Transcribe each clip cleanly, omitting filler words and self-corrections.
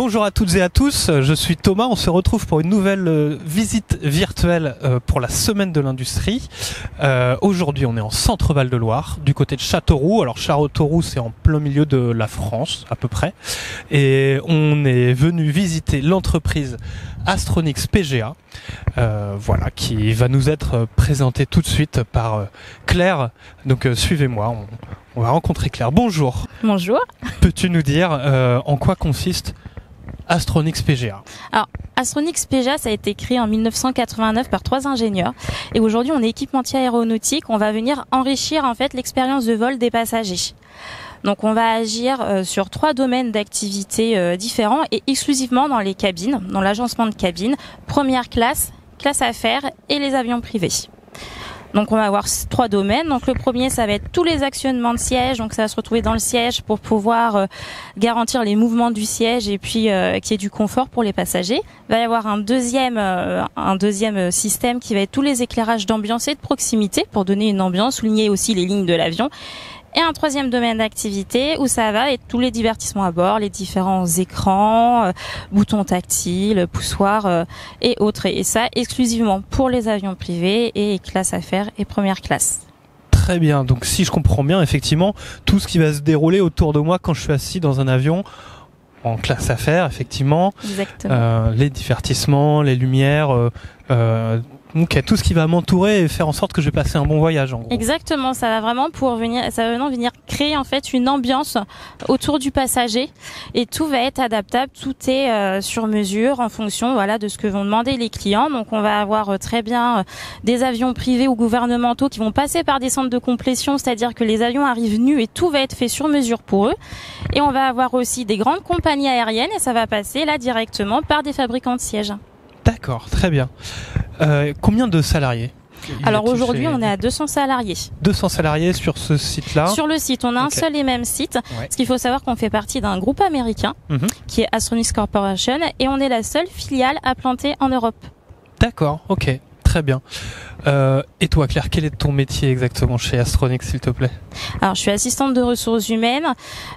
Bonjour à toutes et à tous, je suis Thomas, on se retrouve pour une nouvelle visite virtuelle pour la semaine de l'industrie. Aujourd'hui on est en centre-Val de Loire, du côté de Châteauroux. Alors Châteauroux c'est en plein milieu de la France à peu près. Et on est venu visiter l'entreprise Astronix PGA, voilà, qui va nous être présentée tout de suite par Claire. Donc suivez-moi, on va rencontrer Claire. Bonjour. Bonjour. Peux-tu nous dire en quoi consiste Astronix PGA? Alors, Astronix PGA, ça a été créé en 1989 par 3 ingénieurs. Et aujourd'hui, on est équipementier aéronautique. On va venir enrichir en fait l'expérience de vol des passagers. Donc, on va agir sur 3 domaines d'activité différents et exclusivement dans les cabines, dans l'agencement de cabines, première classe, classe affaires et les avions privés. Donc on va avoir 3 domaines. Donc le premier, ça va être tous les actionnements de siège. Donc ça va se retrouver dans le siège pour pouvoir garantir les mouvements du siège et puis qu'il y ait du confort pour les passagers. Il va y avoir un deuxième système qui va être tous les éclairages d'ambiance et de proximité pour donner une ambiance, souligner aussi les lignes de l'avion. Et un troisième domaine d'activité où ça va être tous les divertissements à bord, les différents écrans, boutons tactiles, poussoirs et autres. Et ça exclusivement pour les avions privés et classe affaires et première classe. Très bien, donc si je comprends bien, effectivement, tout ce qui va se dérouler autour de moi quand je suis assis dans un avion en classe affaires, effectivement. Exactement. Les divertissements, les lumières... Donc tout ce qui va m'entourer et faire en sorte que je vais passer un bon voyage en gros. Exactement, ça va vraiment venir créer en fait une ambiance autour du passager et tout va être adaptable, tout est sur mesure en fonction de ce que vont demander les clients. Donc on va avoir très bien des avions privés ou gouvernementaux qui vont passer par des centres de complétion, c'est-à-dire que les avions arrivent nus et tout va être fait sur mesure pour eux. Et on va avoir aussi des grandes compagnies aériennes et ça va passer là directement par des fabricants de sièges. D'accord, très bien. Combien de salariés? Alors aujourd'hui, on est à 200 salariés. 200 salariés sur ce site-là? Sur le site, on a un seul et même site. Ouais. Parce qu'il faut savoir qu'on fait partie d'un groupe américain qui est Astronix Corporation et on est la seule filiale implantée en Europe. D'accord, ok. Très bien. Et toi, Claire, quel est ton métier exactement chez Astronix, s'il te plaît? Alors, je suis assistante de ressources humaines.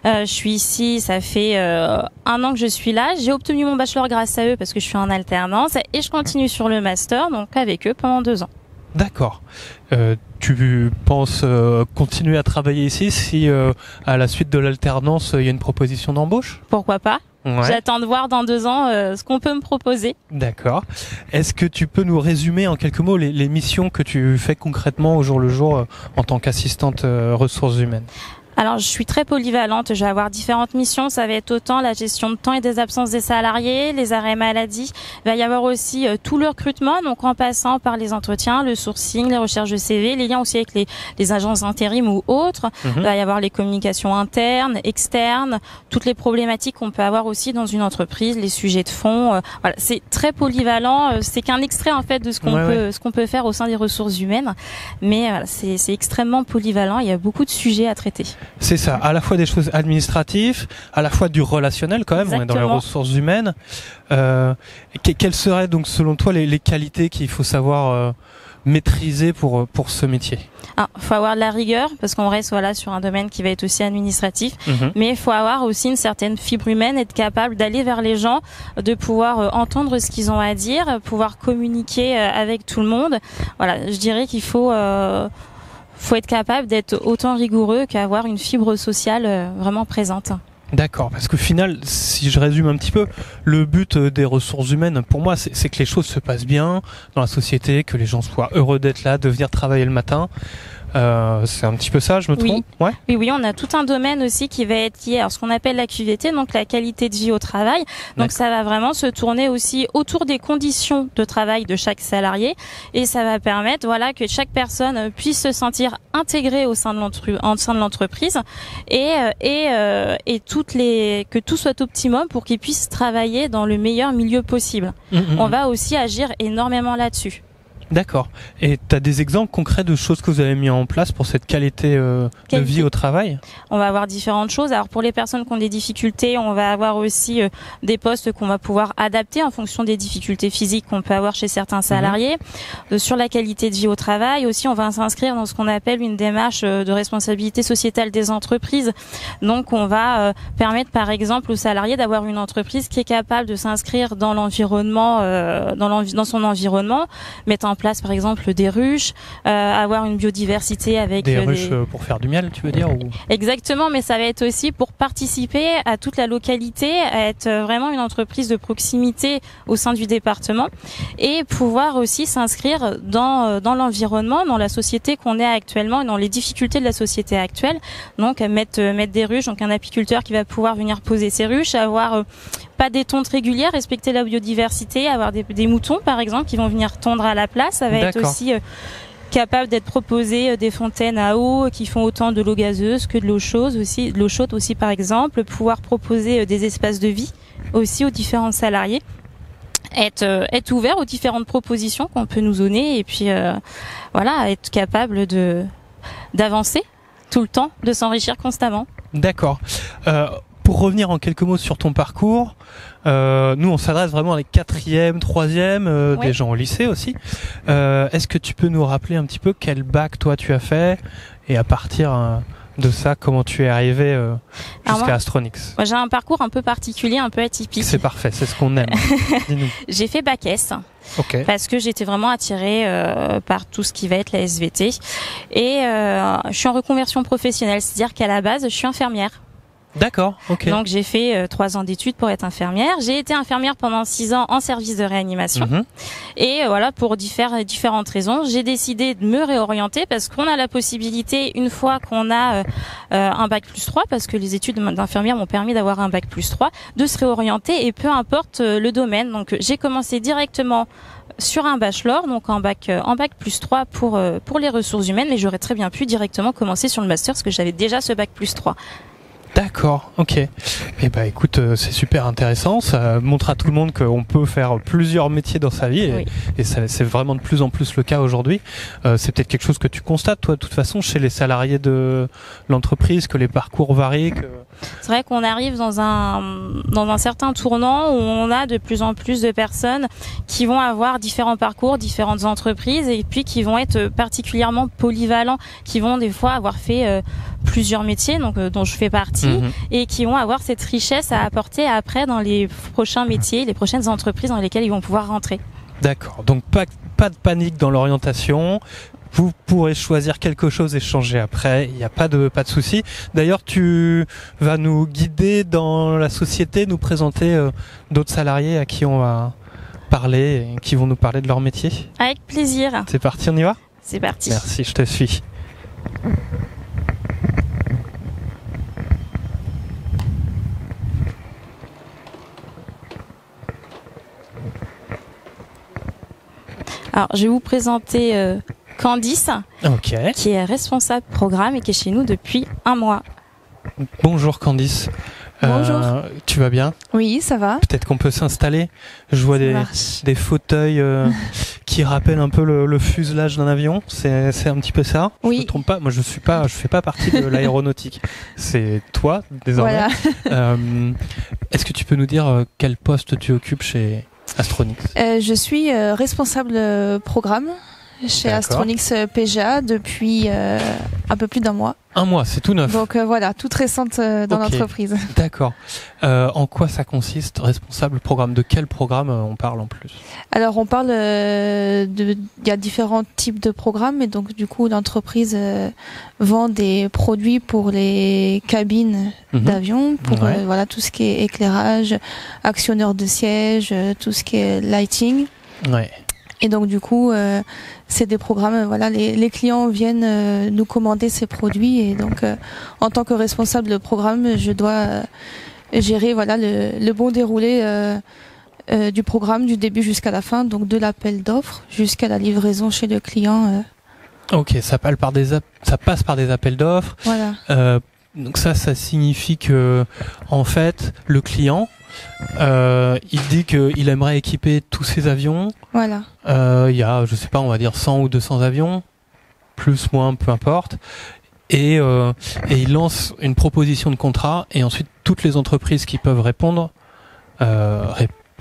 Je suis ici, ça fait 1 an que je suis là. J'ai obtenu mon bachelor grâce à eux parce que je suis en alternance et je continue sur le master, donc avec eux pendant 2 ans. D'accord. Tu penses continuer à travailler ici si à la suite de l'alternance, il y a une proposition d'embauche? Pourquoi pas? Ouais. J'attends de voir dans 2 ans ce qu'on peut me proposer. D'accord. Est-ce que tu peux nous résumer en quelques mots les missions que tu fais concrètement au jour le jour en tant qu'assistante ressources humaines? Alors, je suis très polyvalente. Je vais avoir différentes missions. Ça va être autant la gestion de temps et des absences des salariés, les arrêts maladie. Il va y avoir aussi tout le recrutement, donc en passant par les entretiens, le sourcing, les recherches de CV, les liens aussi avec les agences d'intérim ou autres. Il va y avoir les communications internes, externes, toutes les problématiques qu'on peut avoir aussi dans une entreprise, les sujets de fond. Voilà, c'est très polyvalent. C'est qu'un extrait en fait de ce qu'on peut faire au sein des ressources humaines. Mais voilà, c'est extrêmement polyvalent. Il y a beaucoup de sujets à traiter. C'est ça, à la fois des choses administratives, à la fois du relationnel quand même. Exactement. On est dans les ressources humaines. Quelles seraient donc selon toi les qualités qu'il faut savoir maîtriser pour ce métier? Il faut avoir de la rigueur parce qu'on reste sur un domaine qui va être aussi administratif, mais il faut avoir aussi une certaine fibre humaine, être capable d'aller vers les gens, de pouvoir entendre ce qu'ils ont à dire, pouvoir communiquer avec tout le monde. Voilà, je dirais qu'il faut être capable d'être autant rigoureux qu'avoir une fibre sociale vraiment présente. D'accord, parce qu'au final, si je résume un petit peu, le but des ressources humaines, pour moi, c'est que les choses se passent bien dans la société, que les gens soient heureux d'être là, de venir travailler le matin. C'est un petit peu ça, je me trompe? Ouais. Oui, on a tout un domaine aussi qui va être lié à ce qu'on appelle la QVT, donc la qualité de vie au travail. Donc ça va vraiment se tourner aussi autour des conditions de travail de chaque salarié et ça va permettre que chaque personne puisse se sentir intégrée au sein de l'entreprise et que tout soit optimum pour qu'ils puissent travailler dans le meilleur milieu possible. On va aussi agir énormément là-dessus. D'accord. Et tu as des exemples concrets de choses que vous avez mis en place pour cette qualité de vie au travail? On va avoir différentes choses. Alors pour les personnes qui ont des difficultés, on va avoir aussi des postes qu'on va pouvoir adapter en fonction des difficultés physiques qu'on peut avoir chez certains salariés. Sur la qualité de vie au travail aussi, on va s'inscrire dans ce qu'on appelle une démarche de responsabilité sociétale des entreprises. Donc on va permettre par exemple aux salariés d'avoir une entreprise qui est capable de s'inscrire dans l'environnement, dans son environnement, mettre en place par exemple des ruches, avoir une biodiversité avec des ruches pour faire du miel, tu veux dire, ou... Exactement, mais ça va être aussi pour participer à toute la localité, à être vraiment une entreprise de proximité au sein du département et pouvoir aussi s'inscrire dans l'environnement, dans la société qu'on est actuellement, dans les difficultés de la société actuelle. Donc mettre des ruches, donc un apiculteur qui va pouvoir venir poser ses ruches, avoir pas des tontes régulières, respecter la biodiversité, avoir des moutons par exemple qui vont venir tondre à la place. Ça va être aussi capable d'être proposé des fontaines à eau qui font autant de l'eau gazeuse que de l'eau chaude aussi par exemple, pouvoir proposer des espaces de vie aussi aux différents salariés, être ouvert aux différentes propositions qu'on peut nous donner et puis voilà, être capable d'avancer tout le temps, de s'enrichir constamment. D'accord. Pour revenir en quelques mots sur ton parcours, nous on s'adresse vraiment à les 4e, 3e, des gens au lycée aussi. Est-ce que tu peux nous rappeler un petit peu quel bac toi tu as fait et à partir de ça, comment tu es arrivé jusqu'à Astronix? Moi j'ai un parcours un peu particulier, un peu atypique. C'est parfait, c'est ce qu'on aime. Dis-nous. J'ai fait bac S. Okay. Parce que j'étais vraiment attirée par tout ce qui va être la SVT. Et je suis en reconversion professionnelle, c'est-à-dire qu'à la base, je suis infirmière. D'accord, ok. Donc j'ai fait 3 ans d'études pour être infirmière. J'ai été infirmière pendant 6 ans en service de réanimation. Et voilà, pour différentes raisons, j'ai décidé de me réorienter parce qu'on a la possibilité, une fois qu'on a un bac plus 3, parce que les études d'infirmière m'ont permis d'avoir un bac plus 3, de se réorienter et peu importe le domaine. Donc j'ai commencé directement sur un bachelor, donc en bac plus 3 pour les ressources humaines, mais j'aurais très bien pu directement commencer sur le master parce que j'avais déjà ce bac plus 3. D'accord, ok. Eh ben écoute, c'est super intéressant. Ça montre à tout le monde qu'on peut faire plusieurs métiers dans sa vie et c'est vraiment de plus en plus le cas aujourd'hui. C'est peut-être quelque chose que tu constates toi de toute façon chez les salariés de l'entreprise, que les parcours varient. C'est vrai qu'on arrive dans un certain tournant où on a de plus en plus de personnes qui vont avoir différents parcours, différentes entreprises et puis qui vont être particulièrement polyvalents, qui vont des fois avoir fait plusieurs métiers, donc dont je fais partie, et qui vont avoir cette richesse à apporter après dans les prochains métiers, les prochaines entreprises dans lesquelles ils vont pouvoir rentrer. D'accord, donc pas de panique dans l'orientation. Vous pourrez choisir quelque chose et changer après, il n'y a pas de souci. D'ailleurs, tu vas nous guider dans la société, nous présenter d'autres salariés à qui on va parler et qui vont nous parler de leur métier. Avec plaisir. C'est parti, on y va ? C'est parti. Merci, je te suis. Alors, je vais vous présenter Candice, qui est responsable programme et qui est chez nous depuis 1 mois. Bonjour Candice. Bonjour. Tu vas bien ? Oui, ça va. Peut-être qu'on peut s'installer. Je vois des fauteuils qui rappellent un peu le fuselage d'un avion. C'est un petit peu ça. Oui. Je me trompe pas. Moi, je fais pas partie de l'aéronautique. C'est toi désormais. Voilà. Est-ce que tu peux nous dire quel poste tu occupes chez Astronix ? Je suis responsable programme chez Astronix PGA depuis un peu plus d'1 mois. 1 mois, c'est tout neuf. Donc voilà, toute récente dans l'entreprise. D'accord. En quoi ça consiste, responsable programme ? De quel programme on parle en plus ? Alors on parle il y a différents types de programmes et donc du coup l'entreprise vend des produits pour les cabines d'avion, pour voilà tout ce qui est éclairage, actionneur de siège, tout ce qui est lighting. Ouais. Et donc du coup, c'est des programmes. Voilà, les clients viennent nous commander ces produits et donc, en tant que responsable de programme, je dois gérer voilà le bon déroulé du programme du début jusqu'à la fin, donc de l'appel d'offres jusqu'à la livraison chez le client. Ok, ça passe par des appels d'offres. Voilà. Donc ça signifie que, en fait, le client, il dit qu'il aimerait équiper tous ses avions. Voilà. Il y a, je sais pas, on va dire 100 ou 200 avions, plus, moins, peu importe. Et il lance une proposition de contrat, et ensuite toutes les entreprises qui peuvent répondent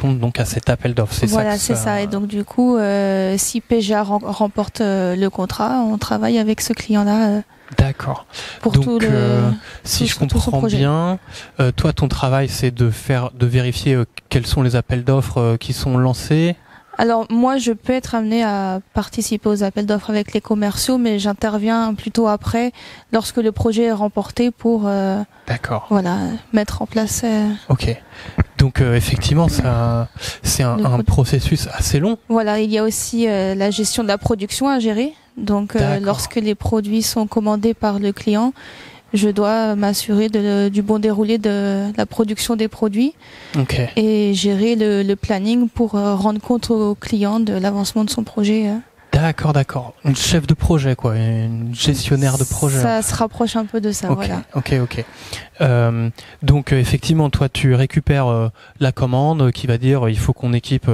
donc à cet appel d'offres. Voilà, c'est ça. Et donc du coup, si PGA remporte le contrat, on travaille avec ce client-là. D'accord. Pour donc, tout si je comprends bien, toi, ton travail, c'est de vérifier quels sont les appels d'offres qui sont lancés. Alors moi, je peux être amenée à participer aux appels d'offres avec les commerciaux, mais j'interviens plutôt après, lorsque le projet est remporté, pour D'accord. Voilà, mettre en place. Ok. Donc effectivement, c'est un processus assez long. Voilà, il y a aussi la gestion de la production à gérer. Donc lorsque les produits sont commandés par le client, je dois m'assurer du bon déroulé de la production des produits et gérer le planning pour rendre compte au client de l'avancement de son projet. D'accord. Une chef de projet, quoi, une gestionnaire de projet. Ça se rapproche un peu de ça, voilà. Ok. Donc effectivement, toi, tu récupères la commande qui va dire il faut qu'on équipe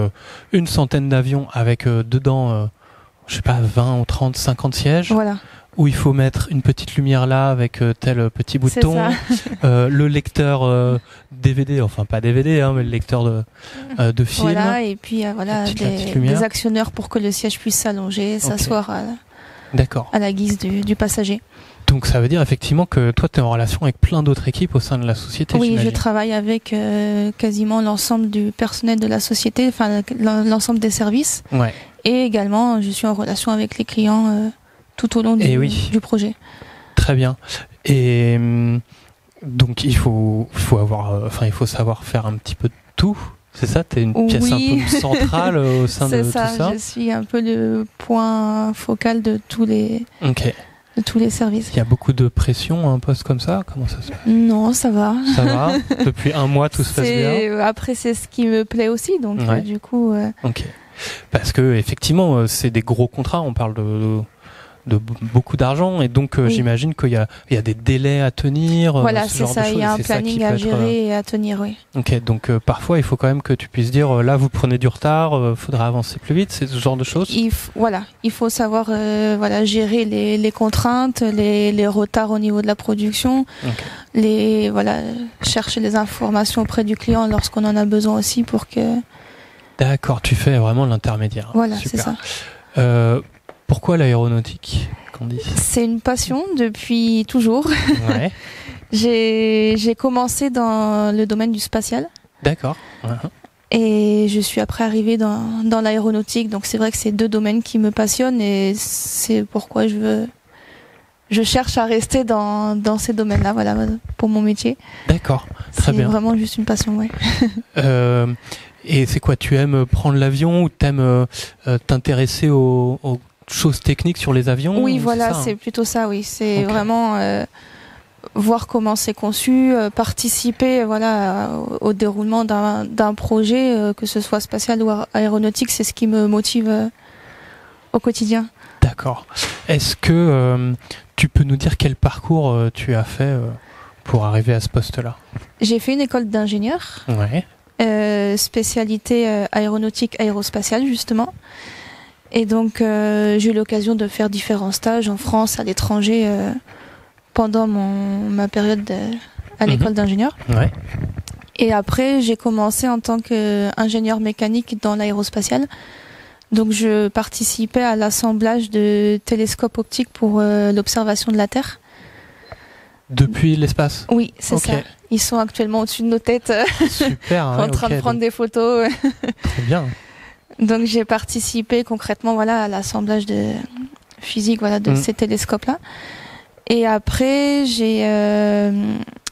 une centaine d'avions avec dedans, je sais pas, 20 ou 30, 50 sièges. Voilà. Où il faut mettre une petite lumière là avec tel petit bouton, le lecteur DVD, enfin pas DVD, mais le lecteur de film. Voilà, et puis des actionneurs pour que le siège puisse s'allonger, s'asseoir à la guise du passager. Donc ça veut dire effectivement que toi tu es en relation avec plein d'autres équipes au sein de la société. Oui, je travaille avec quasiment l'ensemble du personnel de la société, enfin l'ensemble des services. Ouais. Et également je suis en relation avec les clients tout au long du projet. Très bien. Et donc il faut savoir faire un petit peu de tout. C'est ça, t'es une pièce un peu centrale au sein de tout ça. Je suis un peu le point focal de tous les services. Il y a beaucoup de pression à un poste comme ça. Comment ça se passe ? Non, ça va. Ça va. Depuis un mois, tout se passe bien. Après, c'est ce qui me plaît aussi, donc du coup. Ok. Parce que effectivement, c'est des gros contrats. On parle de beaucoup d'argent, et donc j'imagine qu'il y a des délais à tenir. Voilà, c'est ça, il y a un planning à gérer et à tenir, oui. Ok, donc parfois il faut quand même que tu puisses dire là vous prenez du retard, faudra avancer plus vite, c'est ce genre de choses. Il faut savoir gérer les contraintes, les retards au niveau de la production, chercher les informations auprès du client lorsqu'on en a besoin aussi pour que. D'accord, tu fais vraiment l'intermédiaire. Voilà, super. C'est ça. Pourquoi l'aéronautique, Candice ? C'est une passion depuis toujours. Ouais. J'ai commencé dans le domaine du spatial. D'accord. Et je suis après arrivée dans l'aéronautique. Donc c'est vrai que c'est deux domaines qui me passionnent, et c'est pourquoi je cherche à rester dans ces domaines-là, voilà, pour mon métier. D'accord, très bien. C'est vraiment juste une passion, oui. Et c'est quoi, tu aimes prendre l'avion ou t'aimes t'intéresser aux choses techniques sur les avions ? Oui, voilà, c'est plutôt ça, oui. C'est vraiment voir comment c'est conçu, participer au déroulement d'un projet, que ce soit spatial ou aéronautique, c'est ce qui me motive au quotidien. D'accord. Est-ce que tu peux nous dire quel parcours tu as fait pour arriver à ce poste-là ? J'ai fait une école d'ingénieur. Ouais. Spécialité aéronautique aérospatiale justement, et donc j'ai eu l'occasion de faire différents stages en France, à l'étranger, pendant ma période à l'école d'ingénieur. Ouais. Et après j'ai commencé en tant qu'ingénieur mécanique dans l'aérospatial, donc je participais à l'assemblage de télescopes optiques pour l'observation de la Terre. Depuis l'espace ? Oui, c'est ça. Ils sont actuellement au-dessus de nos têtes. Super, en train de prendre des photos. Très bien. Donc j'ai participé concrètement à l'assemblage de physique de ces télescopes-là. Et après j'ai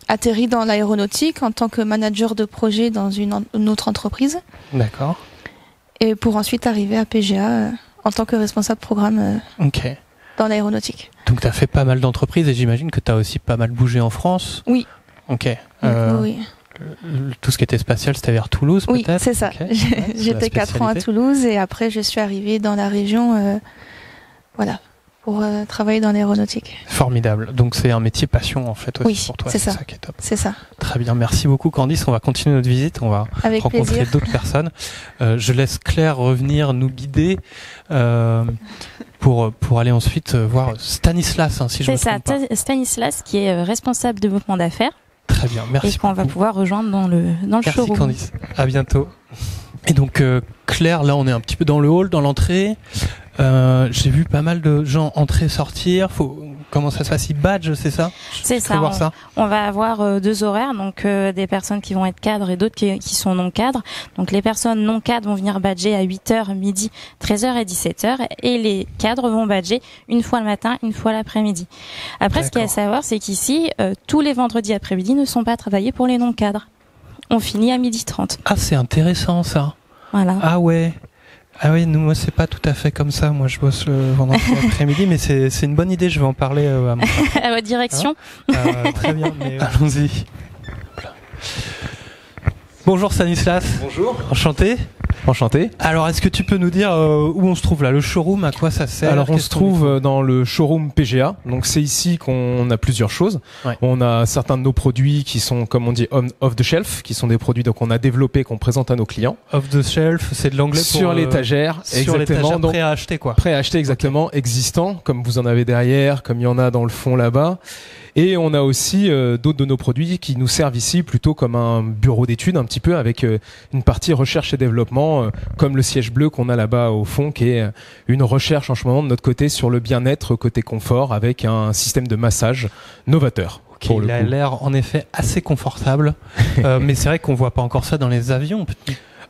atterri dans l'aéronautique en tant que manager de projet dans une autre entreprise. D'accord. Et pour ensuite arriver à PGA en tant que responsable programme dans l'aéronautique. Donc tu as fait pas mal d'entreprises, et j'imagine que tu as aussi pas mal bougé en France. Oui. Ok. Oui. Tout ce qui était spatial, c'était vers Toulouse, peut-être ? Oui, c'est ça. J'étais 4 ans à Toulouse, et après je suis arrivée dans la région pour travailler dans l'aéronautique. Formidable. Donc c'est un métier passion en fait aussi Oui, pour toi. c'est ça. Qui est top. C'est ça. Très bien. Merci beaucoup Candice. On va continuer notre visite. On va Avec rencontrer plaisir. d'autres personnes. Je laisse Claire revenir nous guider pour aller ensuite voir Stanislas, hein, si je me C'est ça, trompe pas. Stanislas qui est responsable développement d'affaires Très bien. Merci et qu'on va beaucoup. pouvoir rejoindre dans le Merci showroom. Candice. À bientôt. Et donc Claire, là on est un petit peu dans le hall, dans l'entrée. J'ai vu pas mal de gens entrer, sortir. Comment ça se passe? Badge, c'est ça? C'est Je peux ça. voir ça. On va avoir 2 horaires, donc des personnes qui vont être cadres et d'autres qui sont non cadres. Donc les personnes non cadres vont venir badger à 8h, midi, 13h et 17h, et les cadres vont badger une fois le matin, une fois l'après-midi. Après, ce qu'il y a à savoir, c'est qu'ici, tous les vendredis après-midi ne sont pas travaillés pour les non cadres. On finit à 12h30. Ah, c'est intéressant ça. Voilà. Ah ouais. Ah oui, nous, moi, c'est pas tout à fait comme ça. Moi, je bosse le vendredi après-midi, mais c'est une bonne idée. Je vais en parler à mon À votre direction. très bien, mais allons-y. Bonjour Stanislas. Bonjour. Enchanté. Enchanté. Alors, est-ce que tu peux nous dire où on se trouve là? Le showroom, à quoi ça sert? Alors on Qu'est-ce se trouve dans le showroom PGA. Donc c'est ici qu'on a plusieurs choses. Ouais. On a certains de nos produits qui sont, comme on dit, off the shelf, qui sont des produits qu'on a développés, qu'on présente à nos clients. Off the shelf, c'est de l'anglais pour Sur l'étagère, sur l'étagère, donc prêt à acheter quoi. prêt à acheter exactement, existant, comme vous en avez derrière, comme il y en a dans le fond là-bas. Et on a aussi d'autres de nos produits qui nous servent ici plutôt comme un bureau d'études un petit peu, avec une partie recherche et développement, comme le siège bleu qu'on a là-bas au fond, qui est une recherche en ce moment de notre côté sur le bien-être côté confort, avec un système de massage novateur. Okay, il a l'air en effet assez confortable, mais c'est vrai qu'on voit pas encore ça dans les avions.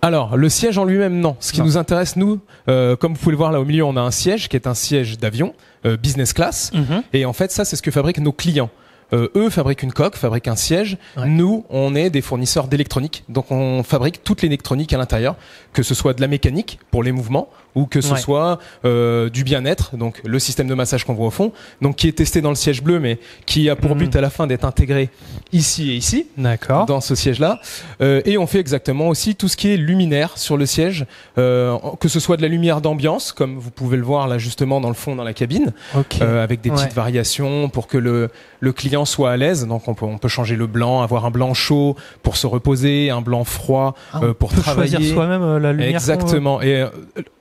Alors, le siège en lui-même, non. Ce qui nous intéresse, nous, comme vous pouvez le voir là au milieu, on a un siège qui est un siège d'avion, business class. Et en fait, ça, c'est ce que fabriquent nos clients. Eux fabriquent une coque, fabriquent un siège. Ouais. Nous, on est des fournisseurs d'électronique. Donc, on fabrique toute l'électronique à l'intérieur, que ce soit de la mécanique pour les mouvements ou que ce soit du bien-être, donc le système de massage qu'on voit au fond, donc qui est testé dans le siège bleu, mais qui a pour but à la fin d'être intégré ici et ici, dans ce siège-là. Et on fait exactement aussi tout ce qui est luminaire sur le siège, que ce soit de la lumière d'ambiance, comme vous pouvez le voir là justement dans le fond dans la cabine, avec des petites variations pour que le client soit à l'aise. Donc on peut changer le blanc, avoir un blanc chaud pour se reposer, un blanc froid pour travailler. Choisir soi-même la lumière. Exactement. Et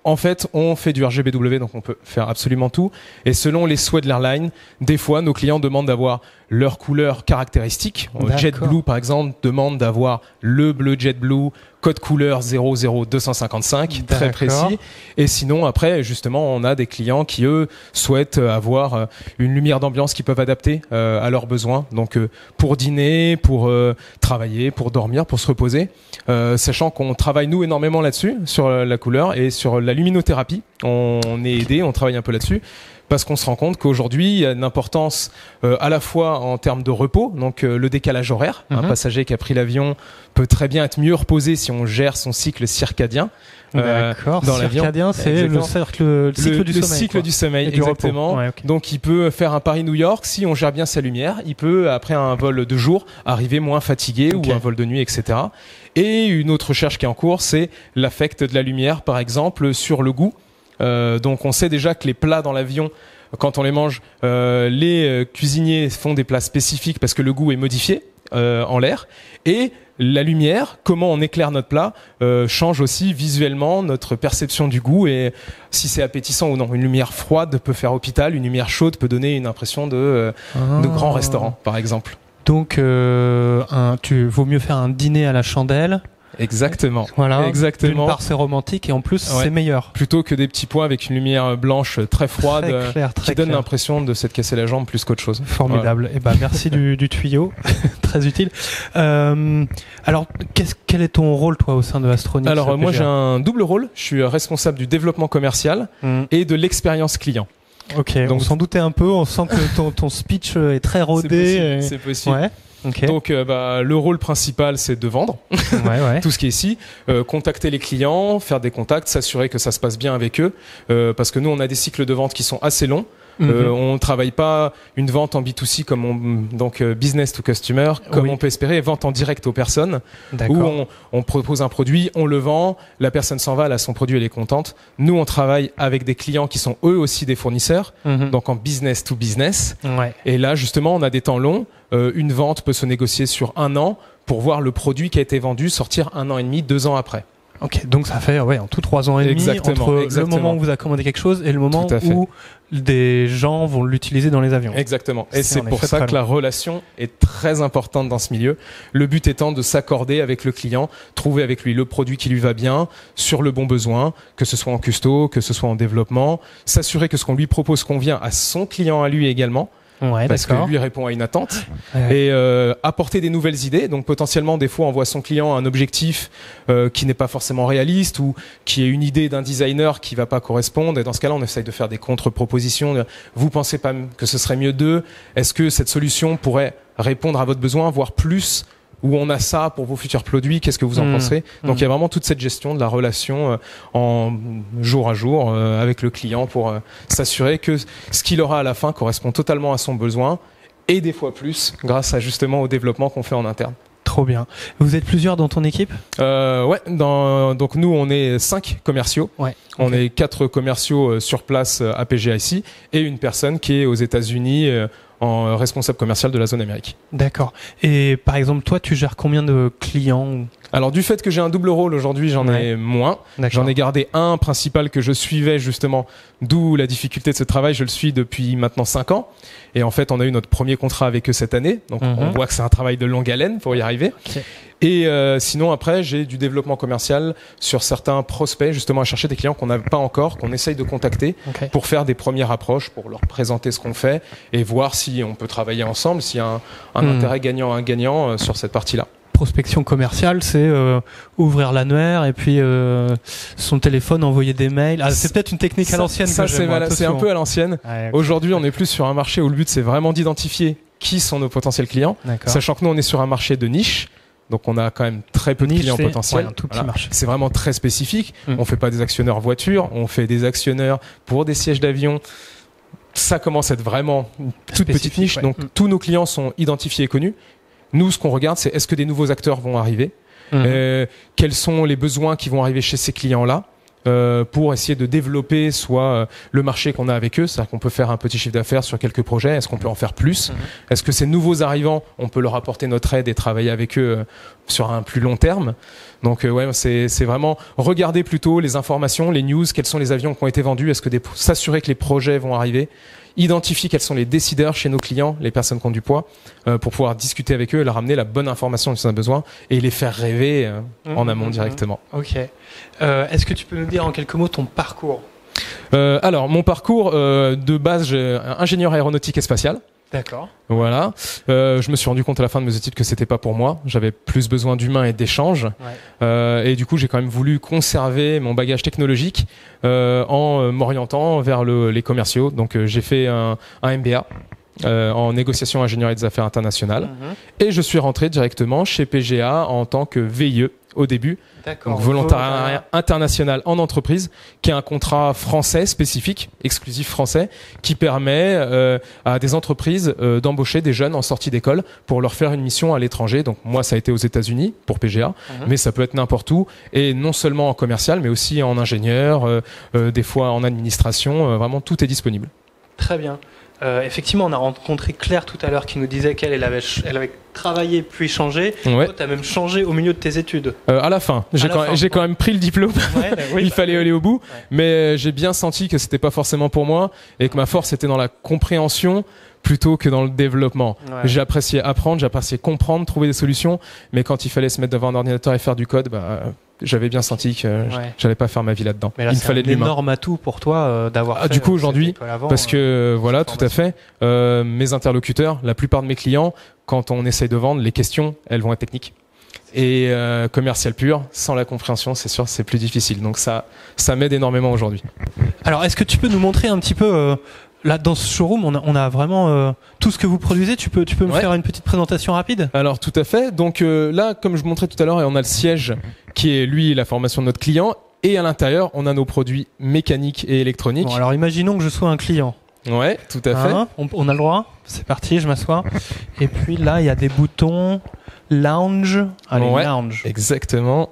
en fait, on fait du RGBW, donc on peut faire absolument tout. Et selon les souhaits de l'airline, des fois, nos clients demandent d'avoir leur couleur caractéristique. JetBlue, par exemple, demande d'avoir le bleu JetBlue, code couleur 00255, très précis. Et sinon, après, justement, on a des clients qui, eux, souhaitent avoir une lumière d'ambiance qu'ils peuvent adapter à leurs besoins. Donc, pour dîner, pour travailler, pour dormir, pour se reposer. Sachant qu'on travaille, nous, énormément là-dessus, sur la couleur et sur la luminothérapie. On est aidé, on travaille un peu là-dessus. Parce qu'on se rend compte qu'aujourd'hui, il y a une importance à la fois en termes de repos, donc le décalage horaire. Un passager qui a pris l'avion peut très bien être mieux reposé si on gère son cycle circadien. D'accord. Dans l'avion. Circadien, c'est le cycle du sommeil. Le cycle du sommeil, exactement. Donc il peut faire un Paris-New York, si on gère bien sa lumière, il peut, après un vol de jour, arriver moins fatigué ou un vol de nuit, etc. Et une autre recherche qui est en cours, c'est l'affect de la lumière, par exemple, sur le goût. Donc on sait déjà que les plats dans l'avion, quand on les mange, les cuisiniers font des plats spécifiques parce que le goût est modifié en l'air. Et la lumière, comment on éclaire notre plat, change aussi visuellement notre perception du goût et si c'est appétissant ou non. Une lumière froide peut faire hôpital, une lumière chaude peut donner une impression de grand restaurant, par exemple. Donc, vaut mieux faire un dîner à la chandelle. Exactement. Voilà. Exactement. D'une part, c'est romantique et en plus, c'est meilleur. Plutôt que des petits pois avec une lumière blanche très froide, très clair, qui donne l'impression de s'être cassé la jambe plus qu'autre chose. Formidable. Et merci du tuyau, très utile. Alors, quel est ton rôle toi au sein de Astronix? Alors moi j'ai un double rôle. Je suis responsable du développement commercial et de l'expérience client. Ok. Donc on s'en doutait un peu. On sent que ton speech est très rodé. C'est possible. Ouais. Okay. Donc le rôle principal c'est de vendre tout ce qui est ici, contacter les clients, faire des contacts, s'assurer que ça se passe bien avec eux, parce que nous on a des cycles de vente qui sont assez longs. On travaille pas une vente en B2C comme donc business to customer, comme on peut espérer, vente en direct aux personnes, où on propose un produit, on le vend, la personne s'en va, elle a son produit, elle est contente. Nous, on travaille avec des clients qui sont eux aussi des fournisseurs, donc en business to business. Et là, justement, on a des temps longs. Une vente peut se négocier sur 1 an pour voir le produit qui a été vendu sortir 1 an et demi, 2 ans après. Ok, donc ça fait en tout 3 ans et demi entre le moment où vous avez commandé quelque chose et le moment où des gens vont l'utiliser dans les avions. Exactement. Et c'est pour ça que la relation est très importante dans ce milieu. Le but étant de s'accorder avec le client, trouver avec lui le produit qui lui va bien, sur le bon besoin, que ce soit en custo, que ce soit en développement, s'assurer que ce qu'on lui propose convient à son client à lui également. Parce que lui répond à une attente et apporter des nouvelles idées. Donc potentiellement des fois on voit son client un objectif qui n'est pas forcément réaliste ou qui est une idée d'un designer qui va pas correspondre, et dans ce cas-là on essaye de faire des contre-propositions. Vous pensez pas que ce serait mieux d'eux? Est-ce que cette solution pourrait répondre à votre besoin, voire plus, où on a ça pour vos futurs produits, qu'est-ce que vous en pensez? Donc il y a vraiment toute cette gestion de la relation en jour à jour avec le client pour s'assurer que ce qu'il aura à la fin correspond totalement à son besoin, et des fois plus grâce à justement au développement qu'on fait en interne. Trop bien. Vous êtes plusieurs dans ton équipe? Donc nous on est 5 commerciaux. On est 4 commerciaux sur place à PGA ici et une personne qui est aux États-Unis en responsable commercial de la zone Amérique. D'accord. Et par exemple, toi, tu gères combien de clients? Alors du fait que j'ai un double rôle aujourd'hui, j'en ai moins. J'en ai gardé un principal que je suivais justement, d'où la difficulté de ce travail. Je le suis depuis maintenant 5 ans. Et en fait, on a eu notre premier contrat avec eux cette année. Donc on voit que c'est un travail de longue haleine pour y arriver. Et sinon après, j'ai du développement commercial sur certains prospects, justement à chercher des clients qu'on n'a pas encore, qu'on essaye de contacter pour faire des premières approches, pour leur présenter ce qu'on fait et voir si on peut travailler ensemble, s'il y a un intérêt gagnant sur cette partie-là. Prospection commerciale, c'est ouvrir l'annuaire et puis son téléphone, envoyer des mails. C'est peut-être une technique à l'ancienne. Ça, c'est un peu à l'ancienne. Aujourd'hui, on est plus sur un marché où le but, c'est vraiment d'identifier qui sont nos potentiels clients, sachant que nous, on est sur un marché de niche. Donc on a quand même très peu de clients potentiels. Un tout petit marché. C'est vraiment très spécifique. On fait pas des actionneurs voitures, on fait des actionneurs pour des sièges d'avion. Ça commence à être vraiment une toute petite niche. Donc tous nos clients sont identifiés et connus. Nous, ce qu'on regarde, c'est est-ce que des nouveaux acteurs vont arriver, quels sont les besoins qui vont arriver chez ces clients-là, pour essayer de développer soit le marché qu'on a avec eux, c'est-à-dire qu'on peut faire un petit chiffre d'affaires sur quelques projets, est-ce qu'on peut en faire plus, est-ce que ces nouveaux arrivants, on peut leur apporter notre aide et travailler avec eux sur un plus long terme. Donc c'est vraiment regarder plutôt les informations, les news, quels sont les avions qui ont été vendus, est-ce que s'assurer que les projets vont arriver, identifier quels sont les décideurs chez nos clients, les personnes qui ont du poids, pour pouvoir discuter avec eux et leur amener la bonne information dont ils ont besoin et les faire rêver en amont directement. Ok. Est-ce que tu peux nous dire en quelques mots ton parcours? Alors, mon parcours de base, j'ai ingénieur aéronautique et spatial. D'accord. Voilà. Je me suis rendu compte à la fin de mes études que c'était pas pour moi. J'avais plus besoin d'humain et d'échanges. Et du coup, j'ai quand même voulu conserver mon bagage technologique en m'orientant vers les commerciaux. Donc, j'ai fait un MBA. En négociation ingénierie des affaires internationales et je suis rentré directement chez PGA en tant que VIE au début, donc volontariat international en entreprise, qui est un contrat français spécifique, exclusif français, qui permet à des entreprises d'embaucher des jeunes en sortie d'école pour leur faire une mission à l'étranger. Donc moi, ça a été aux États-Unis pour PGA, mais ça peut être n'importe où, et non seulement en commercial, mais aussi en ingénieur, des fois en administration. Vraiment, tout est disponible. Très bien. Effectivement, on a rencontré Claire tout à l'heure qui nous disait qu'elle avait travaillé puis changé. Toi, tu as même changé au milieu de tes études. À la fin. J'ai quand même pris le diplôme. Il fallait aller au bout. Mais j'ai bien senti que c'était pas forcément pour moi et que ma force était dans la compréhension plutôt que dans le développement. J'ai apprécié apprendre, j'ai apprécié comprendre, trouver des solutions. Mais quand il fallait se mettre devant un ordinateur et faire du code, j'avais bien senti que j'allais pas faire ma vie là-dedans. Mais là, il fallait de l'humain. C'est un énorme atout pour toi d'avoir fait du coup aujourd'hui, parce que voilà, tout à fait. Mes interlocuteurs, la plupart de mes clients, quand on essaye de vendre, les questions, elles vont être techniques. Et commercial pur, sans la compréhension, c'est sûr, c'est plus difficile. Donc ça m'aide énormément aujourd'hui. Alors, est-ce que tu peux nous montrer un petit peu là, dans ce showroom, on a vraiment tout ce que vous produisez. Tu peux me faire une petite présentation rapide? Alors, tout à fait. Donc là, comme je montrais tout à l'heure, on a le siège qui est, lui, la formation de notre client. Et à l'intérieur, on a nos produits mécaniques et électroniques. Bon, alors imaginons que je sois un client. Ouais, tout à fait. On a le droit. C'est parti, je m'assois. Et puis là, il y a des boutons lounge. Allez, ouais, lounge. Exactement.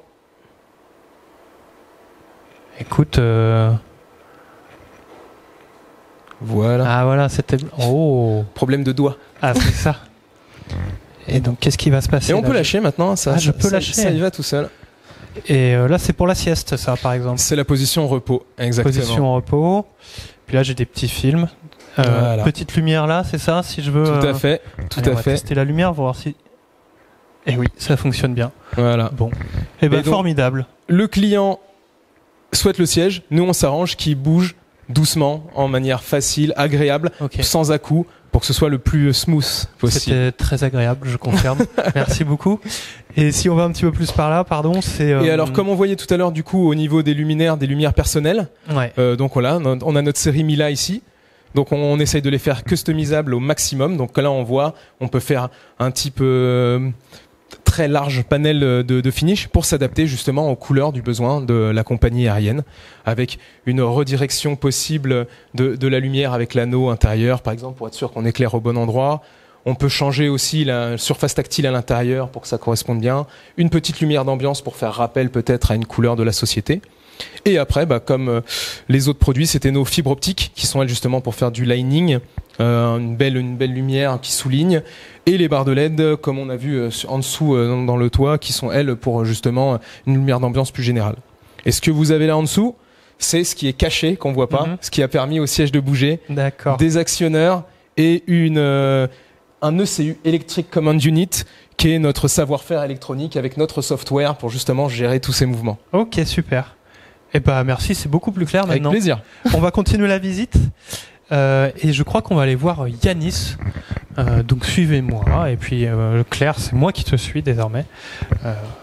Écoute. Voilà. Ah voilà, c'était. Oh. Problème de doigt. Ah, c'est ça. Et donc, qu'est-ce qui va se passer? Et on peut lâcher maintenant. Ça, je peux lâcher. Ça y va tout seul. Et là, c'est pour la sieste, ça, par exemple. C'est la position repos, exactement. Position repos. Puis là, j'ai des petits films. Voilà. Petite lumière là, c'est ça, si je veux. Tout à fait. Tout allez, à on va fait. tester la lumière, voir si. Et oui, ça fonctionne bien. Voilà. Bon. Et ben, formidable. Le client souhaite le siège. Nous, on s'arrange qu'il bouge doucement, en manière facile, agréable, sans à-coups, pour que ce soit le plus smooth possible. C'était très agréable, je confirme. Merci beaucoup. Et si on va un petit peu plus par là, pardon, c'est... Et alors, comme on voyait tout à l'heure, du coup, au niveau des luminaires personnelles, donc voilà, on a notre série Mila ici. Donc on essaye de les faire customisables au maximum. Donc là, on peut faire un type très large panel de finish pour s'adapter justement aux couleurs du besoin de la compagnie aérienne, avec une redirection possible de la lumière avec l'anneau intérieur, par exemple, pour être sûr qu'on éclaire au bon endroit. On peut changer aussi la surface tactile à l'intérieur pour que ça corresponde bien. Une petite lumière d'ambiance pour faire rappel peut-être à une couleur de la société. Et après, comme les autres produits, c'était nos fibres optiques qui sont elles justement pour faire du lining, une belle lumière qui souligne, et les barres de LED comme on a vu en dessous dans le toit qui sont elles pour justement une lumière d'ambiance plus générale. Et ce que vous avez là en dessous, c'est ce qui est caché qu'on voit pas, ce qui a permis au siège de bouger, des actionneurs et un ECU Electric Command Unit qui est notre savoir-faire électronique avec notre software pour justement gérer tous ces mouvements. Ok, super. Eh ben merci, c'est beaucoup plus clair maintenant. Avec plaisir. On va continuer la visite et je crois qu'on va aller voir Yanis. Donc suivez-moi et puis Claire, c'est moi qui te suis désormais.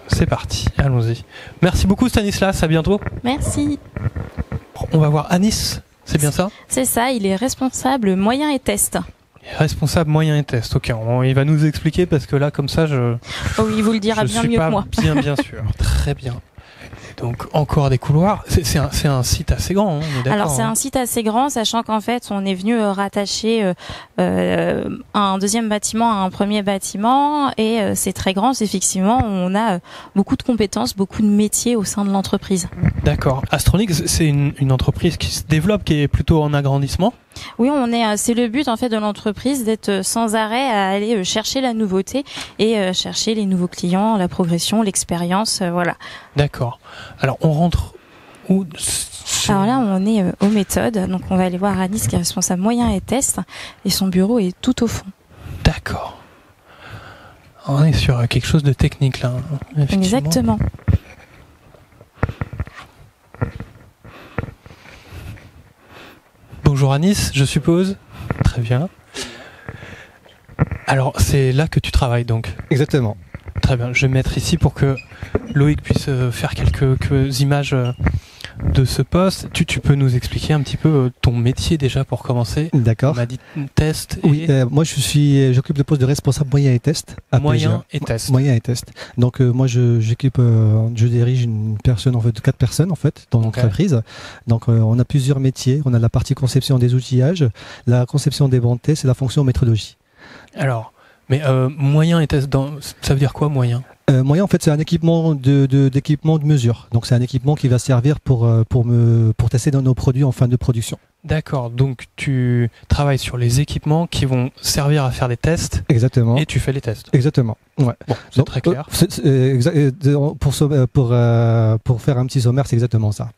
C'est parti, allons-y. Merci beaucoup Stanislas, à bientôt. Merci. On va voir Anis, c'est bien ça? C'est ça, il est responsable moyen et test. Responsable moyen et test, ok. Il va nous expliquer parce que là, comme ça, oh, il vous le dira bien mieux que moi. Bien sûr, très bien. Donc encore des couloirs. C'est un site assez grand, hein, on est d'accord. Alors c'est un site assez grand, sachant qu'en fait on est venu rattacher un deuxième bâtiment à un premier bâtiment, et c'est très grand. Effectivement, on a beaucoup de compétences, beaucoup de métiers au sein de l'entreprise. D'accord. Astronix, c'est une entreprise qui se développe, qui est plutôt en agrandissement. Oui, c'est le but en fait de l'entreprise, d'être sans arrêt à aller chercher la nouveauté et chercher les nouveaux clients, la progression, l'expérience, voilà. D'accord. Alors on rentre où? Alors là, on est aux méthodes, donc on va aller voir Anis qui est responsable moyen et test, et son bureau est tout au fond. D'accord. On est sur quelque chose de technique là. Exactement. Bonjour Anis, je suppose. Très bien. Alors, c'est là que tu travailles donc? Exactement. Très bien, je vais me mettre ici pour que Loïc puisse faire quelques images de ce poste. Tu peux nous expliquer un petit peu ton métier déjà pour commencer? D'accord. On m'a dit test. Oui, moi j'occupe le poste de responsable moyen et test. Moyen et test. Moyen et test. Donc moi je dirige une personne en fait de 4 personnes en fait dans l'entreprise. Donc on a plusieurs métiers. On a la partie conception des outillages, la conception des bandes tests et la fonction métrologie. Alors, mais moyen et test, ça veut dire quoi moyen? Moyen, en fait, c'est un équipement d'équipement de mesure. Donc, c'est un équipement qui va servir pour tester nos produits en fin de production. D'accord. Donc, tu travailles sur les équipements qui vont servir à faire des tests. Exactement. Et tu fais les tests. Exactement. Ouais. Bon, c'est très clair. Pour faire un petit sommaire, c'est exactement ça.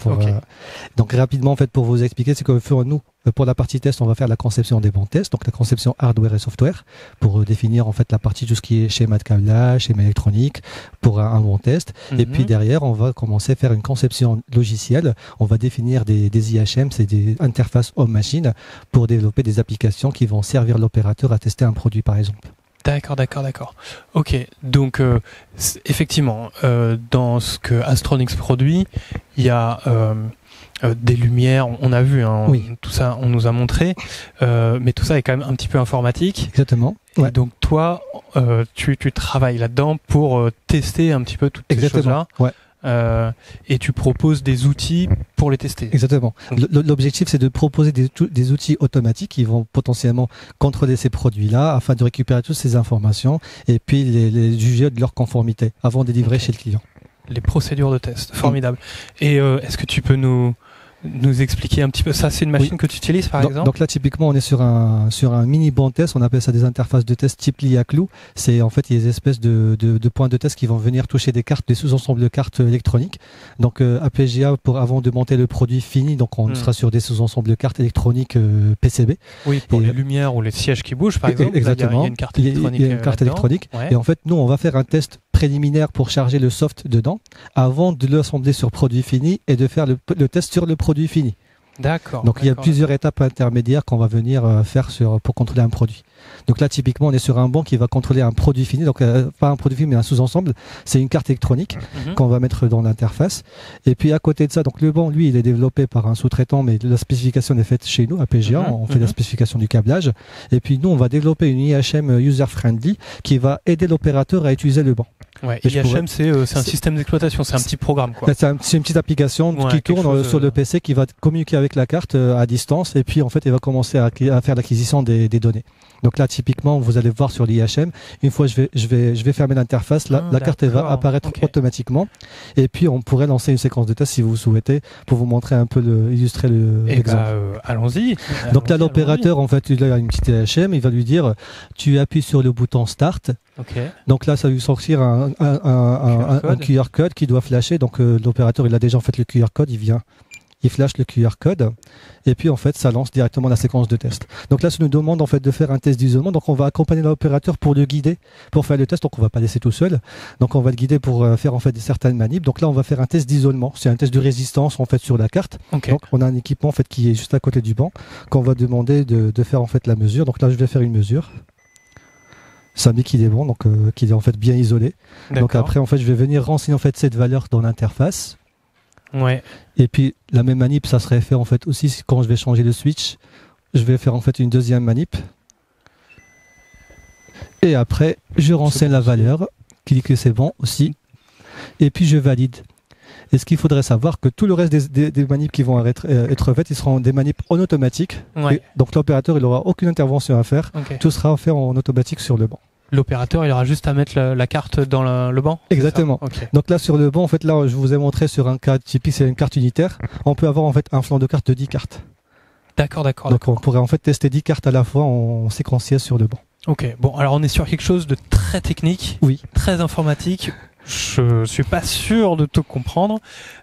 Donc, rapidement, en fait, pour vous expliquer, c'est que nous, pour la partie test, on va faire la conception des bandes tests, donc la conception hardware et software, pour définir en fait la partie tout ce qui est schéma de câblage, schéma électronique, pour un bon test. Et puis derrière, on va commencer à faire une conception logicielle. On va définir des IHM, c'est des interfaces homme-machine, pour développer des applications qui vont servir l'opérateur à tester un produit, par exemple. D'accord. Ok, donc effectivement, dans ce que Astronix produit, il y a des lumières, on a vu, hein, oui. Tout ça, on nous a montré, mais tout ça est quand même un petit peu informatique. Exactement. Ouais. Et donc toi, tu travailles là-dedans pour tester un petit peu toutes ces choses-là. Ouais. et tu proposes des outils pour les tester. Exactement. L'objectif, c'est de proposer des outils automatiques qui vont potentiellement contrôler ces produits-là afin de récupérer toutes ces informations et puis les juger de leur conformité avant de livrer chez le client. Les procédures de test, formidable. Et est-ce que tu peux nous expliquer un petit peu ça? C'est une machine que tu utilises par exemple? Donc là typiquement on est sur un mini banc de test, on appelle ça des interfaces de test type lit à clous. C'est en fait il y a des espèces de points de test qui vont venir toucher des cartes, des sous-ensembles de cartes électroniques. Donc APGA avant de monter le produit fini, donc on sera sur des sous-ensembles de cartes électroniques PCB. Oui, pour les lumières ou les sièges qui bougent par exemple. Exactement. Il y a une carte électronique. Il y a une carte électronique. Ouais. Et en fait nous on va faire un test préliminaire pour charger le soft dedans avant de l'assembler sur produit fini et de faire le test sur le produit fini. D'accord. Donc il y a plusieurs étapes intermédiaires qu'on va venir faire pour contrôler un produit. Donc là typiquement on est sur un banc qui va contrôler un produit fini, donc pas un produit fini mais un sous-ensemble. C'est une carte électronique qu'on va mettre dans l'interface. Et puis à côté de ça, donc le banc lui il est développé par un sous-traitant mais la spécification est faite chez nous à PGA. On fait la spécification du câblage. Et puis nous on va développer une IHM user-friendly qui va aider l'opérateur à utiliser le banc. Ouais, IHM c'est un système d'exploitation, c'est un petit programme quoi. C'est une petite application qui tourne sur le PC qui va communiquer avec la carte à distance et puis en fait il va commencer à faire l'acquisition des données. Donc là typiquement vous allez voir sur l'IHM, une fois je vais fermer l'interface, la carte elle va apparaître automatiquement et puis on pourrait lancer une séquence de test si vous souhaitez pour vous montrer un peu illustrer l'exemple. Allons-y. Donc là l'opérateur en fait il a une petite IHM, il va lui dire tu appuies sur le bouton start. Donc là ça va lui sortir un QR code qui doit flasher. Donc l'opérateur il a déjà en fait le QR code, il flash le QR code et puis en fait ça lance directement la séquence de test. Donc là ça nous demande en fait de faire un test d'isolement, donc on va accompagner l'opérateur pour le guider pour faire le test, donc on va pas laisser tout seul. Donc on va le guider pour faire en fait certaines manips. Donc là on va faire un test d'isolement, c'est un test de résistance en fait sur la carte. Donc on a un équipement en fait qui est juste à côté du banc qu'on va demander de faire en fait la mesure. Donc là je vais faire une mesure. Ça dit qu'il est bon, donc qu'il est en fait bien isolé. Donc après en fait je vais venir renseigner en fait cette valeur dans l'interface. Ouais. Et puis la même manip, ça serait fait en fait aussi quand je vais changer le switch. Je vais faire en fait une deuxième manip. Et après, je renseigne la valeur, qui dit que c'est bon aussi. Et puis je valide. Et ce qu'il faudrait savoir, que tout le reste des manips qui vont être faites, ils seront des manips en automatique. Ouais. Donc l'opérateur, il n'aura aucune intervention à faire. Tout sera fait en automatique sur le banc. L'opérateur, il aura juste à mettre la carte dans le banc. Exactement. Donc là sur le banc, en fait là je vous ai montré sur un cas typique, c'est une carte unitaire. On peut avoir en fait un flanc de carte de 10 cartes. D'accord. Donc on pourrait en fait tester 10 cartes à la fois en séquentiel sur le banc. Ok. Bon, alors on est sur quelque chose de très technique, très informatique. Je suis pas sûr de tout comprendre,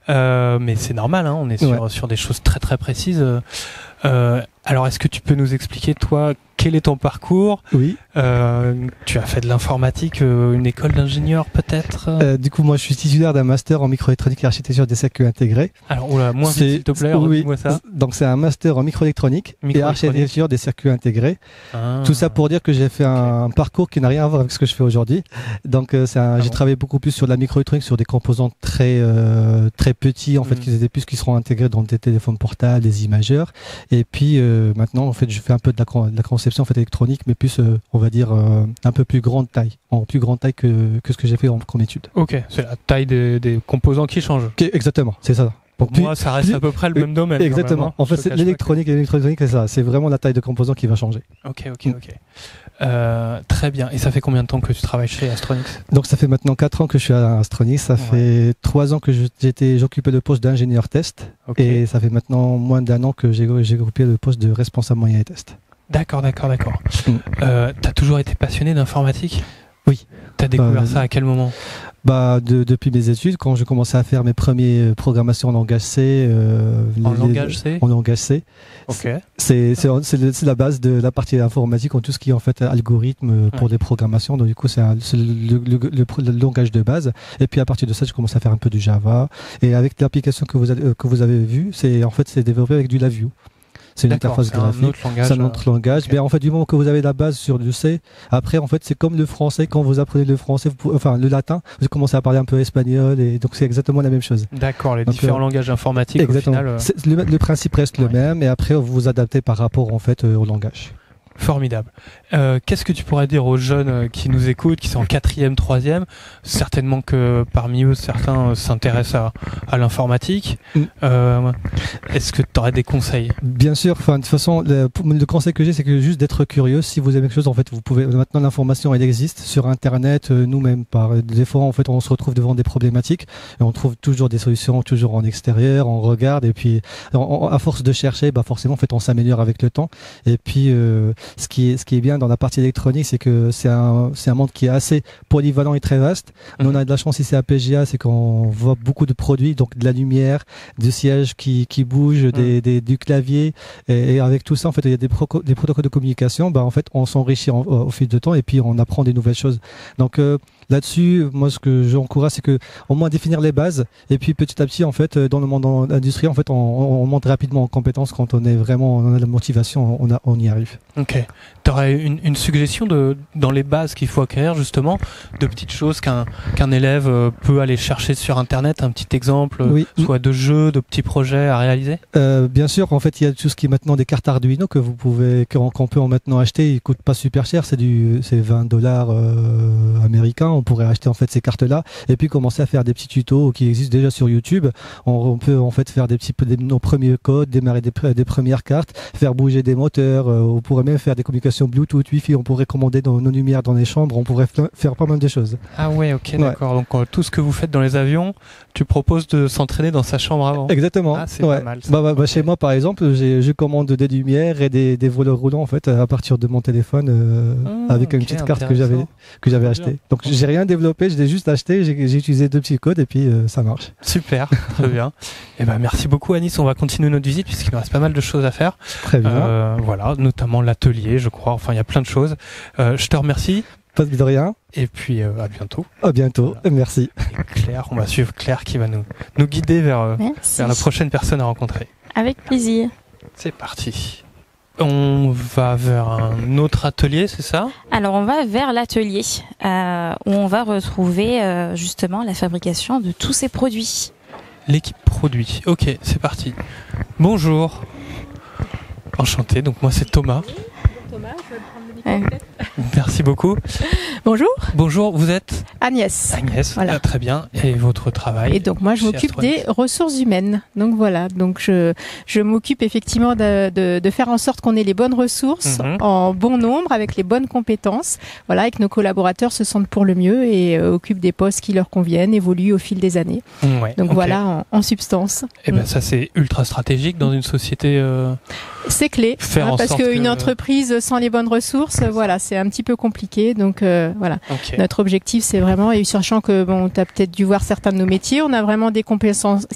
mais c'est normal. On est sur des choses très très précises. Alors, est-ce que tu peux nous expliquer, toi, quel est ton parcours? Oui. Tu as fait de l'informatique, une école d'ingénieur peut-être? Du coup, moi, je suis titulaire d'un master en microélectronique et architecture des circuits intégrés. Alors, moins vite, s'il te plaît, dis-moi ça. Donc, c'est un master en microélectronique et architecture des circuits intégrés. Tout ça pour dire que j'ai fait un parcours qui n'a rien à voir avec ce que je fais aujourd'hui. Donc, j'ai travaillé beaucoup plus sur la microélectronique, sur des composants très petits, en fait, qui seront intégrés dans des téléphones portables, des imageurs. Et puis, maintenant, en fait, je fais un peu de la conception en fait électronique, mais plus, on va dire, un peu plus grande taille, en plus grande taille que ce que j'ai fait comme étude. Ok, c'est la taille des composants qui changent. Exactement, c'est ça. Donc moi, ça reste à peu près le même domaine. Exactement. En fait, c'est l'électronique et l'électronique, c'est ça. C'est vraiment la taille de composants qui va changer. Ok. Très bien. Et ça fait combien de temps que tu travailles chez Astronix? Donc ça fait maintenant 4 ans que je suis à Astronix. Ça fait 3 ans que j'occupais le poste d'ingénieur test. Et ça fait maintenant moins d'1 an que j'ai occupé le poste de responsable moyen et test. D'accord. T'as toujours été passionné d'informatique? Oui. T'as découvert ça à quel moment? Depuis mes études, quand je commençais à faire mes premières programmations en langage C. En langage C. Ok. C'est la base de la partie informatique en tout ce qui est en fait algorithme pour des programmations. Donc du coup, c'est le langage de base. Et puis à partir de ça, je commence à faire un peu du Java. Et avec l'application que vous avez vue, c'est développé avec du LabVIEW. C'est une interface graphique, c'est un autre langage. Mais en fait, du moment que vous avez la base sur le C, après, en fait, c'est comme le français. Quand vous apprenez le français, le latin, vous commencez à parler un peu espagnol, et donc c'est exactement la même chose. D'accord, les différents langages informatiques. Exactement. Au final, le principe reste le même, et après, vous vous adaptez par rapport en fait au langage. Formidable. Qu'est-ce que tu pourrais dire aux jeunes qui nous écoutent, qui sont en 4e, 3e? Certainement que parmi eux, certains s'intéressent à l'informatique. Est-ce que tu aurais des conseils? Bien sûr. Enfin, de toute façon, le conseil que j'ai, c'est que juste d'être curieux. Si vous aimez quelque chose, en fait, vous pouvez. Maintenant, l'information, elle existe sur Internet. Nous-mêmes, des fois, en fait, on se retrouve devant des problématiques et on trouve toujours des solutions, toujours en extérieur. On regarde et puis, à force de chercher, forcément, en fait, on s'améliore avec le temps. Et puis, ce qui est bien dans la partie électronique, c'est que c'est un monde qui est assez polyvalent et très vaste. Nous, on a de la chance ici à PGA, c'est qu'on voit beaucoup de produits, donc de la lumière, du siège qui bouge, du clavier, et avec tout ça, en fait, il y a des protocoles de communication. En fait, on s'enrichit au fil de temps et puis on apprend des nouvelles choses. Donc là-dessus, moi, ce que j'encourage, c'est que au moins définir les bases et puis petit à petit, en fait, dans le monde industriel, en fait, on monte rapidement en compétences quand on a la motivation, on y arrive. Ok. Tu aurais une suggestion dans les bases qu'il faut acquérir, justement, de petites choses qu'un élève peut aller chercher sur Internet, un petit exemple, soit de jeux, de petits projets à réaliser? Bien sûr, en fait, il y a tout ce qui est maintenant des cartes Arduino qu'on peut maintenant acheter. Ils coûtent pas super cher, c'est $20 américains. On pourrait acheter en fait ces cartes-là et puis commencer à faire des petits tutos qui existent déjà sur YouTube. On peut en fait faire nos premiers codes, démarrer des premières cartes, faire bouger des moteurs. On pourrait même faire des communications Bluetooth, Wi-Fi. On pourrait commander nos lumières dans les chambres. On pourrait faire pas mal de choses. Ah ouais, ok, d'accord. Donc tout ce que vous faites dans les avions, tu proposes de s'entraîner dans sa chambre avant. Exactement. Ah, c'est pas mal. Chez moi, par exemple, je commande des lumières et des voleurs roulants en fait à partir de mon téléphone avec une petite carte que j'avais achetée. Donc j'ai rien développé, je l'ai juste acheté, j'ai utilisé 2 petits codes et puis ça marche. Super, très bien. Et merci beaucoup Anis, on va continuer notre visite puisqu'il nous reste pas mal de choses à faire. Très bien. Voilà, notamment l'atelier, je crois. Enfin, il y a plein de choses. Je te remercie. Pas de rien. Et puis à bientôt. À bientôt. Voilà. Merci. Et Claire, on va suivre Claire qui va nous guider vers la prochaine personne à rencontrer. Avec plaisir. C'est parti. On va vers un autre atelier, c'est ça? Alors on va vers l'atelier où on va retrouver justement la fabrication de tous ces produits. L'équipe produit. Ok, c'est parti. Bonjour. Enchanté. Donc moi c'est Thomas. Thomas, je vais prendre le micro peut-être. Merci beaucoup. Bonjour. Bonjour, vous êtes Agnès. Agnès, voilà. Très bien. Et votre travail? Et donc moi je m'occupe des ressources humaines. Donc voilà, donc je m'occupe effectivement de faire en sorte qu'on ait les bonnes ressources en bon nombre, avec les bonnes compétences, voilà, et que nos collaborateurs se sentent pour le mieux et occupent des postes qui leur conviennent, évoluent au fil des années. Ouais, donc voilà, en substance. Et ça c'est ultra stratégique dans une société. C'est clé, parce qu'une entreprise sans les bonnes ressources, voilà, c'est un petit peu compliqué. Donc voilà, notre objectif c'est vraiment, et sachant que tu as peut-être dû voir certains de nos métiers, on a vraiment des compétences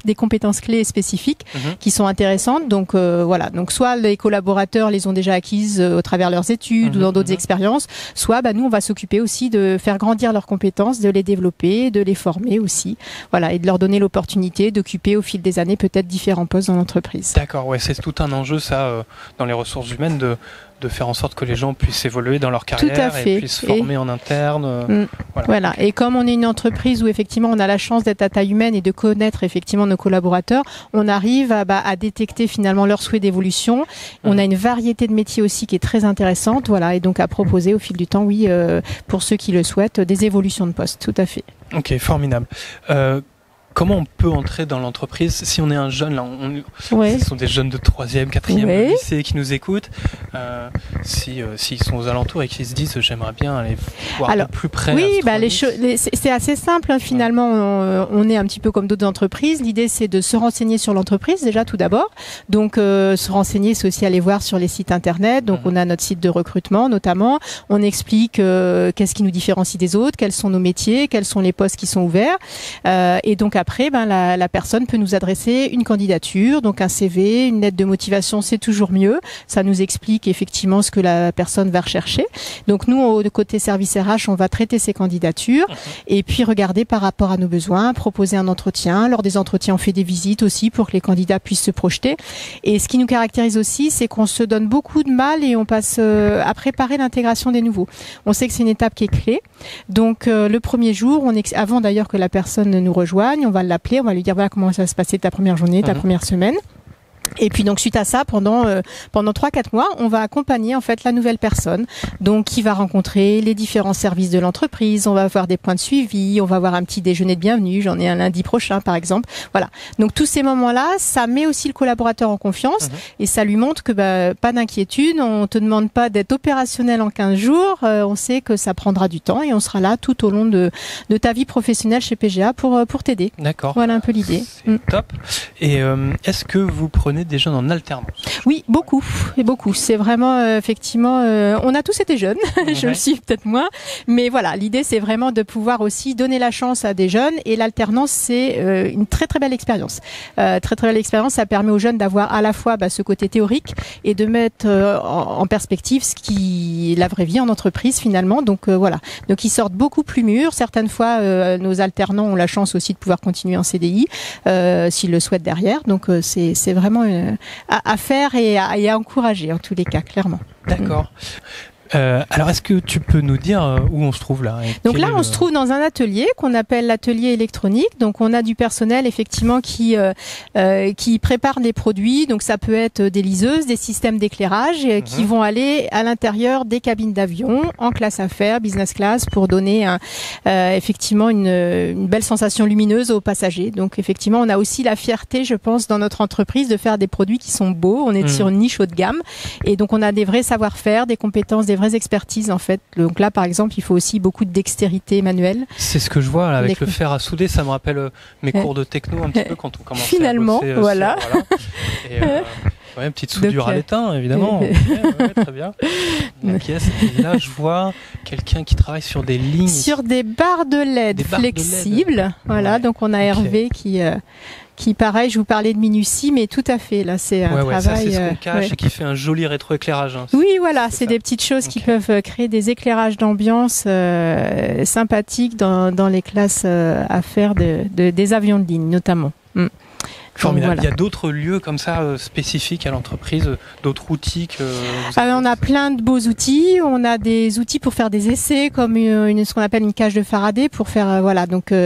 clés et spécifiques qui sont intéressantes. Donc voilà, donc soit les collaborateurs les ont déjà acquises au travers leurs études ou dans d'autres expériences, soit nous on va s'occuper aussi de faire grandir leurs compétences, de les développer, de les former aussi, voilà, et de leur donner l'opportunité d'occuper au fil des années peut-être différents postes dans l'entreprise. D'accord, ouais, c'est tout un enjeu ça dans les ressources humaines de faire en sorte que les gens puissent évoluer dans leur carrière. Tout à fait. Et puissent former en interne. Voilà. Et comme on est une entreprise où effectivement on a la chance d'être à taille humaine et de connaître effectivement nos collaborateurs, on arrive à détecter finalement leurs souhaits d'évolution. On a une variété de métiers aussi qui est très intéressante, voilà, et donc à proposer au fil du temps, pour ceux qui le souhaitent, des évolutions de poste. Tout à fait. Ok, formidable. Comment on peut entrer dans l'entreprise si on est un jeune là, ce sont des jeunes de 3e, 4e lycée qui nous écoutent, s'ils sont aux alentours et qu'ils se disent j'aimerais bien aller voir de plus près. Oui, c'est assez simple finalement. On est un petit peu comme d'autres entreprises. L'idée c'est de se renseigner sur l'entreprise déjà tout d'abord. Donc se renseigner, c'est aussi aller voir sur les sites internet. Donc on a notre site de recrutement notamment. On explique qu'est-ce qui nous différencie des autres, quels sont nos métiers, quels sont les postes qui sont ouverts. Et donc après, la personne peut nous adresser une candidature, donc un CV, une lettre de motivation, c'est toujours mieux. Ça nous explique effectivement ce que la personne va rechercher. Donc nous, au côté service RH, on va traiter ces candidatures et puis regarder par rapport à nos besoins, proposer un entretien. Lors des entretiens, on fait des visites aussi pour que les candidats puissent se projeter. Et ce qui nous caractérise aussi, c'est qu'on se donne beaucoup de mal et on passe à préparer l'intégration des nouveaux. On sait que c'est une étape qui est clé. Donc le premier jour, avant d'ailleurs que la personne nous rejoigne, on va l'appeler, on va lui dire voilà comment ça va se passer ta première journée, ta première semaine. Et puis donc suite à ça, pendant 3-4 mois, on va accompagner en fait la nouvelle personne, donc qui va rencontrer les différents services de l'entreprise. On va avoir des points de suivi, on va avoir un petit déjeuner de bienvenue. J'en ai un lundi prochain, par exemple. Voilà. Donc tous ces moments-là, ça met aussi le collaborateur en confiance et ça lui montre que pas d'inquiétude. On te demande pas d'être opérationnel en 15 jours. On sait que ça prendra du temps et on sera là tout au long de ta vie professionnelle chez PGA pour t'aider. D'accord. Voilà un peu l'idée. Top. Et est-ce que vous prenez des jeunes en alternance? Oui, beaucoup. C'est vraiment effectivement, on a tous été jeunes, je le suis peut-être moins, mais voilà, l'idée c'est vraiment de pouvoir aussi donner la chance à des jeunes et l'alternance c'est une très très belle expérience. Très belle expérience, ça permet aux jeunes d'avoir à la fois ce côté théorique et de mettre en perspective ce qui est la vraie vie en entreprise finalement. Donc voilà, donc ils sortent beaucoup plus mûrs. Certaines fois, nos alternants ont la chance aussi de pouvoir continuer en CDI s'ils le souhaitent derrière. Donc c'est vraiment à faire et à encourager en tous les cas, clairement. D'accord. Alors, est-ce que tu peux nous dire où on se trouve là? Donc là, on se trouve dans un atelier qu'on appelle l'atelier électronique. Donc, on a du personnel effectivement qui prépare les produits. Donc, ça peut être des liseuses, des systèmes d'éclairage qui vont aller à l'intérieur des cabines d'avion en classe affaires, business class, pour donner effectivement une belle sensation lumineuse aux passagers. Donc, effectivement, on a aussi la fierté, je pense, dans notre entreprise de faire des produits qui sont beaux. On est sur une niche haut de gamme et donc on a des vrais savoir-faire, des compétences, des vraies expertises en fait. Donc là par exemple il faut aussi beaucoup de dextérité manuelle. C'est ce que je vois là, avec le fer à souder, ça me rappelle mes cours de techno un petit peu quand on commence finalement, à bosser, voilà. Et une petite soudure à l'étain évidemment. Très bien. Et là je vois quelqu'un qui travaille sur des lignes. Sur des barres de LED flexibles. Voilà, donc on a Hervé qui pareil, je vous parlais de minutie, mais tout à fait, là, c'est un travail... Ça, c'est ce qu'on cache et qui fait un joli rétroéclairage. Oui, voilà, c'est des petites choses qui peuvent créer des éclairages d'ambiance sympathiques dans les classes à faire des avions de ligne, notamment. Formidable. Voilà. Il y a d'autres lieux comme ça spécifiques à l'entreprise, d'autres outils que vous avez... On a plein de beaux outils. On a des outils pour faire des essais, comme ce qu'on appelle une cage de Faraday, pour faire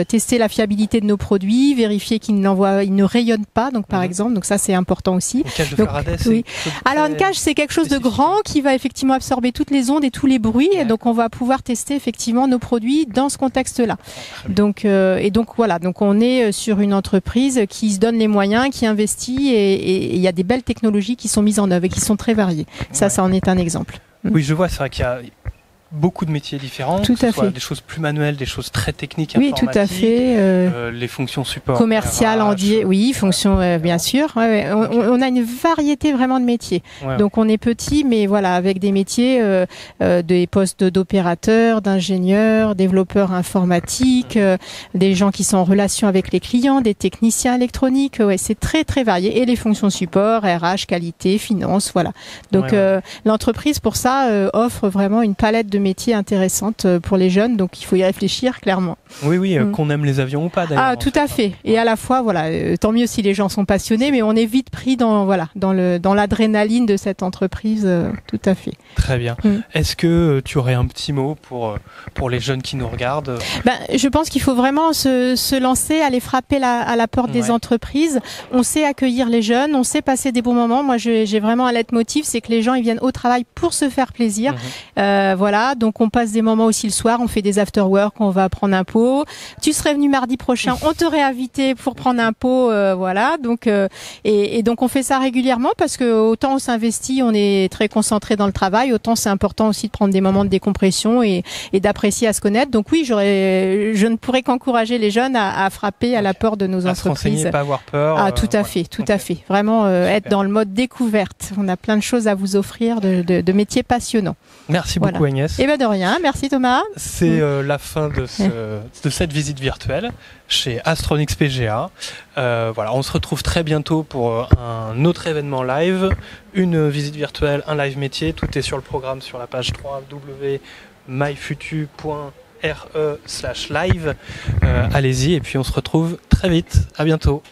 tester la fiabilité de nos produits, vérifier qu'ils ne rayonnent pas. Donc par exemple, donc ça c'est important aussi. Une cage de Faraday, c'est alors une cage c'est quelque chose de grand qui va effectivement absorber toutes les ondes et tous les bruits. Et donc on va pouvoir tester effectivement nos produits dans ce contexte-là. Donc voilà. Donc on est sur une entreprise qui se donne les moyens, qui investit et il y a des belles technologies qui sont mises en œuvre et qui sont très variées. Ça en est un exemple. Oui, je vois, c'est vrai qu'il y a beaucoup de métiers différents, tout à fait. Des choses plus manuelles, des choses très techniques, oui, tout à fait. Les fonctions support, commerciales, oui, fonctions bien sûr. On a une variété vraiment de métiers. Donc on est petit, mais voilà, avec des métiers, des postes d'opérateurs, d'ingénieurs, développeurs informatiques, des gens qui sont en relation avec les clients, des techniciens électroniques. C'est très très varié. Et les fonctions support, RH, qualité, finance, voilà. Donc l'entreprise pour ça offre vraiment une palette de métiers intéressantes pour les jeunes, donc il faut y réfléchir clairement. Oui, qu'on aime les avions ou pas d'ailleurs. Ah, tout à fait. Et à la fois, tant mieux si les gens sont passionnés, mais on est vite pris dans l'adrénaline de cette entreprise, tout à fait. Très bien. Est-ce que tu aurais un petit mot pour les jeunes qui nous regardent? Je pense qu'il faut vraiment se lancer, aller frapper à la porte des entreprises. On sait accueillir les jeunes, on sait passer des bons moments. Moi, j'ai vraiment un leitmotiv, c'est que les gens ils viennent au travail pour se faire plaisir. Voilà. Donc on passe des moments aussi le soir, on fait des after-work, on va prendre un pot. Tu serais venu mardi prochain, on t'aurait invité pour prendre un pot, voilà. Donc et donc on fait ça régulièrement parce que autant on s'investit, on est très concentré dans le travail, autant c'est important aussi de prendre des moments de décompression et d'apprécier à se connaître. Donc oui, je ne pourrais qu'encourager les jeunes à frapper à la porte de nos entreprises. Se renseigner, pas avoir peur. Ah, tout à fait. Vraiment être dans le mode découverte. On a plein de choses à vous offrir de métiers passionnants. Merci beaucoup Agnès. Et de rien, merci Thomas. C'est la fin de cette visite virtuelle chez Astronix PGA. On se retrouve très bientôt pour un autre événement live, une visite virtuelle, un live métier. Tout est sur le programme sur la page www.myfutu.re/live. Allez-y et puis on se retrouve très vite. À bientôt.